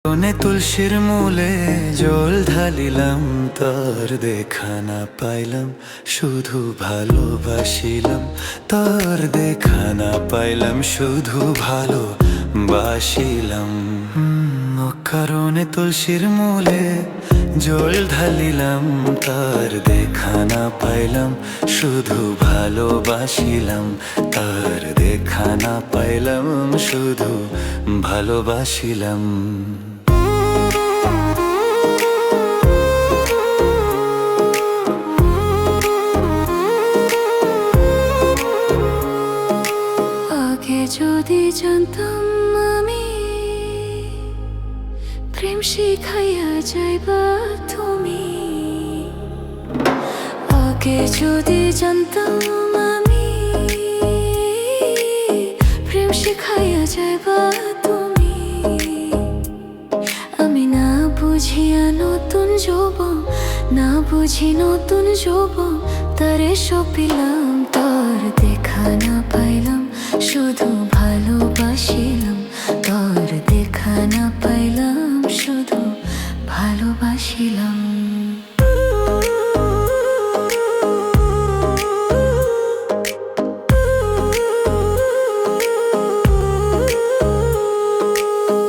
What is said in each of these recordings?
বনে তুলসীর মূলে জল ঢালিলাম, তার দেখা না পাইলাম, শুধু ভালোবাসিলাম। তার দেখা না পাইলাম, শুধু ভালোবাসিলাম। কারণে তুলসীর মূলে জল ঢালিলাম, তার দেখা না পাইলাম, শুধু ভালোবাসিলাম। তার দেখা না পাইলাম, শুধু ভালোবাসিলাম। আগে যদি জানতাম আমি প্রেম শিখাইয়া যাইবা তুমি, আগে যদি জানতাম আমি প্রেম শিখাইয়া যাইবা তুমি, আমি না বুঝিয়া নতুন যৌবন, না বুঝি নতুন যৌবন তারে সপিলাম। তার দেখা না পাইলাম, শুধু ভালোবাসিলাম। তার দেখা না পাইলাম, শুধু ভালোবাসিলাম।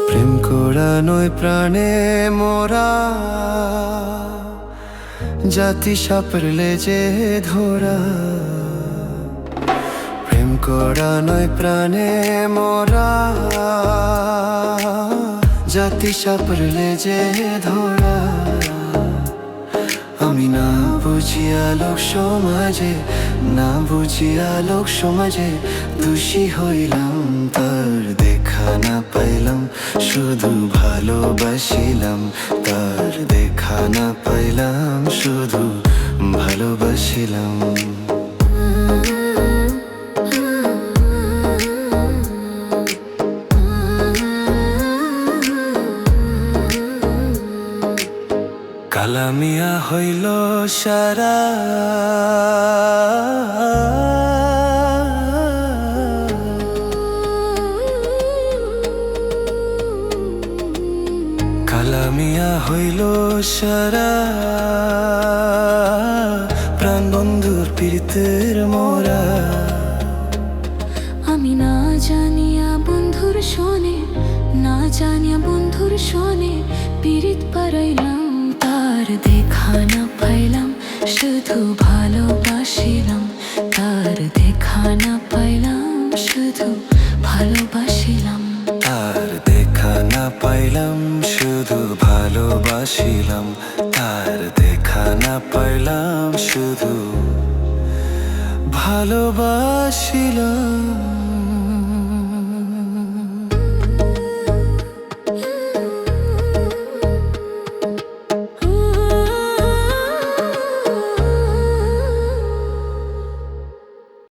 প্রেম করা নয় প্রাণে মোরা, জাতি সাপড়লে যে ধরা। প্রেম করা নয় প্রাণে মোরা, জাতি সাপড়লে যে ধরা। আমি না বুঝিয়া লোক সমাজে, না বুঝিয়া লোক সমাজে দোষী হইলাম। তার দেখা না পাইলাম, শুধু ভালোবাসিলাম। তার দেখা না পাইলাম, শুধু ভালোবাসিলাম। কালামিয়া হইল সারা, কালামিয়া হইল সারা। প্রাণ বন্ধুর প্রীতের মোরা, আমি না জানিয়া বন্ধুর শোনে, না জানিয়া বন্ধুর শোনে পীড়িত পারাইলাম। তার দেখা না পাইলাম, শুধু ভালোবাসিলাম। তার দেখা না পাইলাম, শুধু ভালোবাসিলাম। তার দেখা না পাইলাম, শুধু ভালোবাসিলাম। তার দেখা না পাইলাম, শুধু ভালোবাসিলাম।